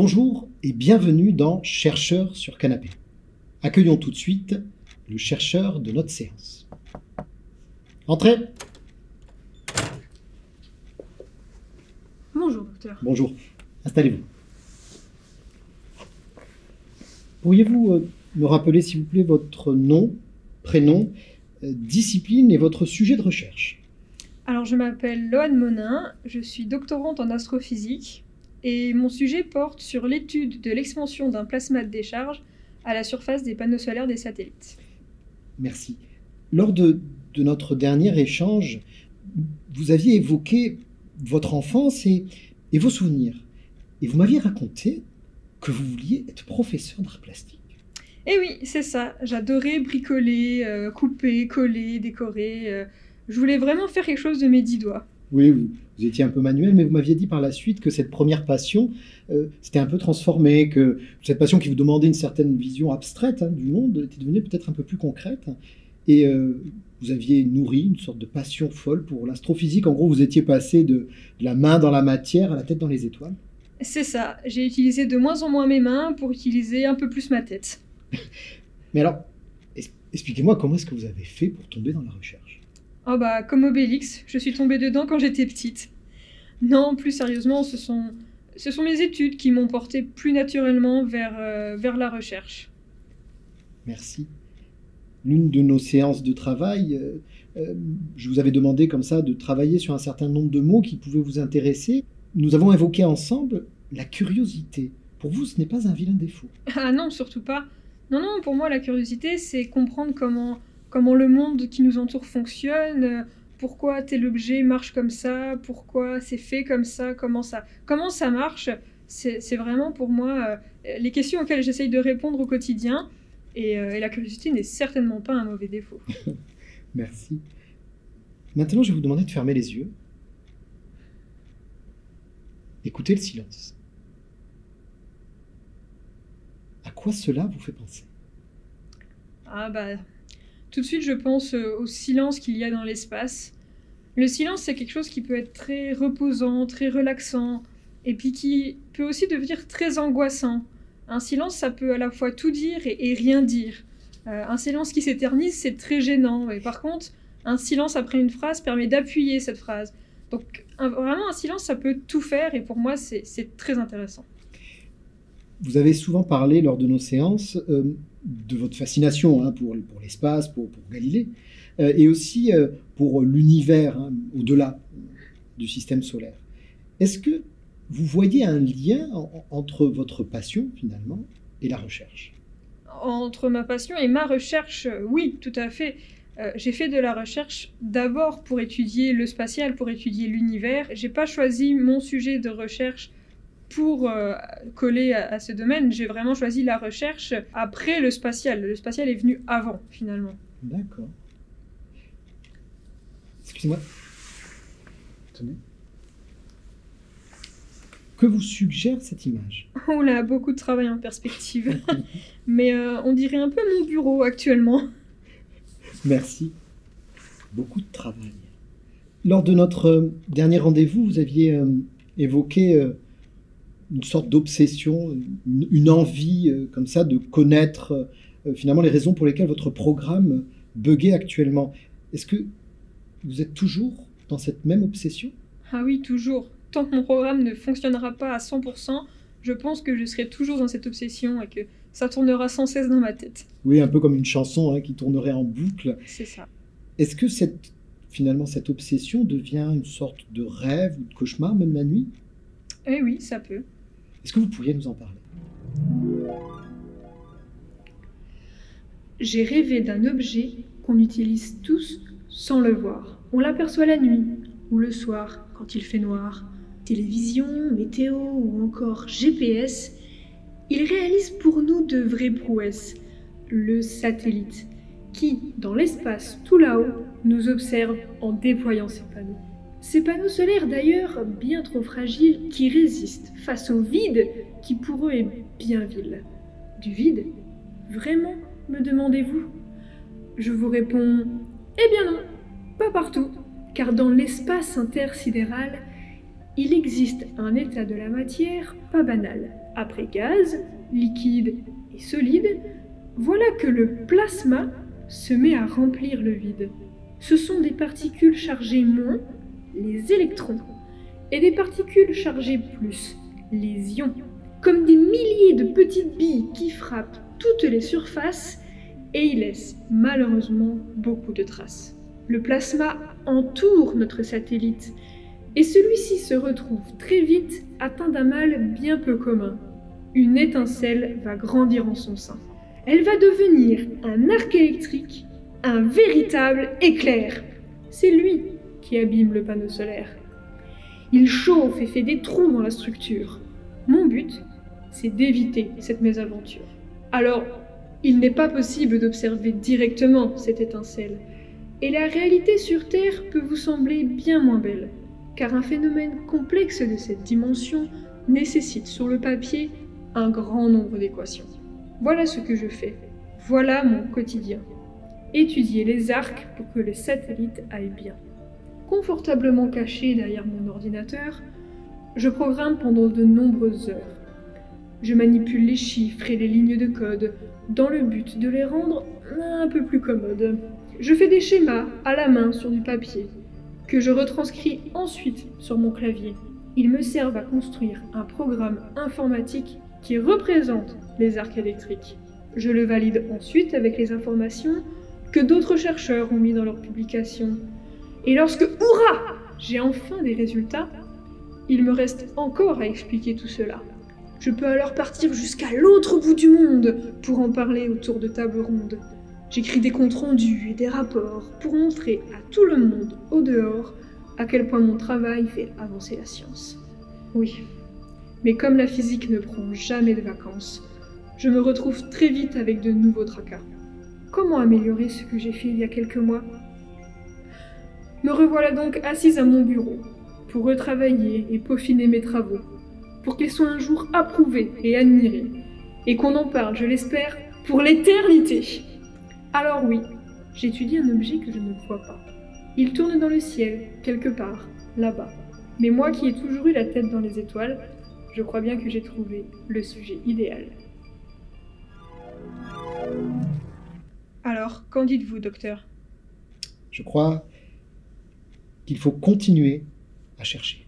Bonjour et bienvenue dans Chercheurs sur Canapé. Accueillons tout de suite le chercheur de notre séance. Entrez. Bonjour, docteur. Bonjour. Installez-vous. Pourriez-vous me rappeler, s'il vous plaît, votre nom, prénom, discipline et votre sujet de recherche? Alors, je m'appelle Loane Monin, je suis doctorante en astrophysique et mon sujet porte sur l'étude de l'expansion d'un plasma de décharge à la surface des panneaux solaires des satellites. Merci. Lors de notre dernier échange, vous aviez évoqué votre enfance et vos souvenirs. Et vous m'aviez raconté que vous vouliez être professeur d'art plastique. Eh oui, c'est ça. J'adorais bricoler, couper, coller, décorer. Je voulais vraiment faire quelque chose de mes 10 doigts. Oui, vous étiez un peu manuel, mais vous m'aviez dit par la suite que cette première passion s'était un peu transformée, que cette passion qui vous demandait une certaine vision abstraite du monde était devenue peut-être un peu plus concrète. Et vous aviez nourri une sorte de passion folle pour l'astrophysique. En gros, vous étiez passé de la main dans la matière à la tête dans les étoiles. C'est ça. J'ai utilisé de moins en moins mes mains pour utiliser un peu plus ma tête. Mais alors, expliquez-moi comment est-ce que vous avez fait pour tomber dans la recherche? Oh bah, comme Obélix, je suis tombée dedans quand j'étais petite. Non, plus sérieusement, ce sont mes études qui m'ont portée plus naturellement vers la recherche. Merci. L'une de nos séances de travail, je vous avais demandé comme ça de travailler sur un certain nombre de mots qui pouvaient vous intéresser. Nous avons évoqué ensemble la curiosité. Pour vous, ce n'est pas un vilain défaut. Ah non, surtout pas. Non, pour moi, la curiosité, c'est comprendre comment le monde qui nous entoure fonctionne, pourquoi tel objet marche comme ça, pourquoi c'est fait comme ça, comment ça marche. C'est vraiment pour moi les questions auxquelles j'essaye de répondre au quotidien. Et la curiosité n'est certainement pas un mauvais défaut. Merci. Maintenant, je vais vous demander de fermer les yeux. Écoutez le silence. À quoi cela vous fait penser? Ah bah, tout de suite, je pense au silence qu'il y a dans l'espace. Le silence, c'est quelque chose qui peut être très reposant, très relaxant, et puis qui peut aussi devenir très angoissant. Un silence, ça peut à la fois tout dire et rien dire. Un silence qui s'éternise, c'est très gênant. Et par contre, un silence après une phrase permet d'appuyer cette phrase. Donc, vraiment, un silence, ça peut tout faire, et pour moi, c'est très intéressant. Vous avez souvent parlé lors de nos séances de votre fascination pour l'espace, pour Galilée, et aussi pour l'univers au-delà du système solaire. Est-ce que vous voyez un lien entre votre passion, finalement, et la recherche? Entre ma passion et ma recherche, oui, tout à fait. J'ai fait de la recherche d'abord pour étudier le spatial, pour étudier l'univers. J'ai pas choisi mon sujet de recherche pour coller à ce domaine. J'ai vraiment choisi la recherche après le spatial. Le spatial est venu avant, finalement. D'accord. Excusez-moi. Tenez. Que vous suggère cette image? On a beaucoup de travail en perspective. Mais on dirait un peu mon bureau actuellement. Merci. Beaucoup de travail. Lors de notre dernier rendez-vous, vous aviez évoqué une sorte d'obsession, une envie comme ça de connaître finalement les raisons pour lesquelles votre programme buguait actuellement. Est-ce que vous êtes toujours dans cette même obsession? Ah oui, toujours. Tant que mon programme ne fonctionnera pas à 100%, je pense que je serai toujours dans cette obsession et que ça tournera sans cesse dans ma tête. Oui, un peu comme une chanson qui tournerait en boucle. C'est ça. Est-ce que finalement cette obsession devient une sorte de rêve ou de cauchemar, même la nuit? Eh oui, ça peut. Est-ce que vous pourriez nous en parler? J'ai rêvé d'un objet qu'on utilise tous sans le voir. On l'aperçoit la nuit ou le soir quand il fait noir. Télévision, météo ou encore GPS, il réalise pour nous de vraies prouesses. Le satellite, qui, dans l'espace tout là-haut, nous observe en déployant ses panneaux. Ces panneaux solaires d'ailleurs bien trop fragiles qui résistent face au vide qui pour eux est bien vil. Du vide? Vraiment, me demandez-vous? Je vous réponds, eh bien non, pas partout, car dans l'espace intersidéral, il existe un état de la matière pas banal. Après gaz, liquide et solide, voilà que le plasma se met à remplir le vide. Ce sont des particules chargées moins, les électrons, et des particules chargées plus, les ions, comme des milliers de petites billes qui frappent toutes les surfaces et y laissent malheureusement beaucoup de traces. Le plasma entoure notre satellite et celui-ci se retrouve très vite atteint d'un mal bien peu commun. Une étincelle va grandir en son sein. Elle va devenir un arc électrique, un véritable éclair. C'est lui qui abîme le panneau solaire. Il chauffe et fait des trous dans la structure. Mon but, c'est d'éviter cette mésaventure. Alors, il n'est pas possible d'observer directement cette étincelle, et la réalité sur Terre peut vous sembler bien moins belle, car un phénomène complexe de cette dimension nécessite sur le papier un grand nombre d'équations. Voilà ce que je fais. Voilà mon quotidien. Étudier les arcs pour que les satellites aillent bien. Confortablement caché derrière mon ordinateur, je programme pendant de nombreuses heures. Je manipule les chiffres et les lignes de code dans le but de les rendre un peu plus commodes. Je fais des schémas à la main sur du papier, que je retranscris ensuite sur mon clavier. Ils me servent à construire un programme informatique qui représente les arcs électriques. Je le valide ensuite avec les informations que d'autres chercheurs ont mis dans leurs publications. Et lorsque, hurrah, j'ai enfin des résultats, il me reste encore à expliquer tout cela. Je peux alors partir jusqu'à l'autre bout du monde pour en parler autour de tables rondes. J'écris des comptes rendus et des rapports pour montrer à tout le monde au dehors à quel point mon travail fait avancer la science. Oui, mais comme la physique ne prend jamais de vacances, je me retrouve très vite avec de nouveaux tracas. Comment améliorer ce que j'ai fait il y a quelques mois ? Me revoilà donc assise à mon bureau pour retravailler et peaufiner mes travaux, pour qu'ils soient un jour approuvés et admirés, et qu'on en parle, je l'espère, pour l'éternité. Alors oui, j'étudie un objet que je ne vois pas. Il tourne dans le ciel, quelque part, là-bas. Mais moi qui ai toujours eu la tête dans les étoiles, je crois bien que j'ai trouvé le sujet idéal. Alors, qu'en dites-vous, docteur ? Je crois qu'il faut continuer à chercher.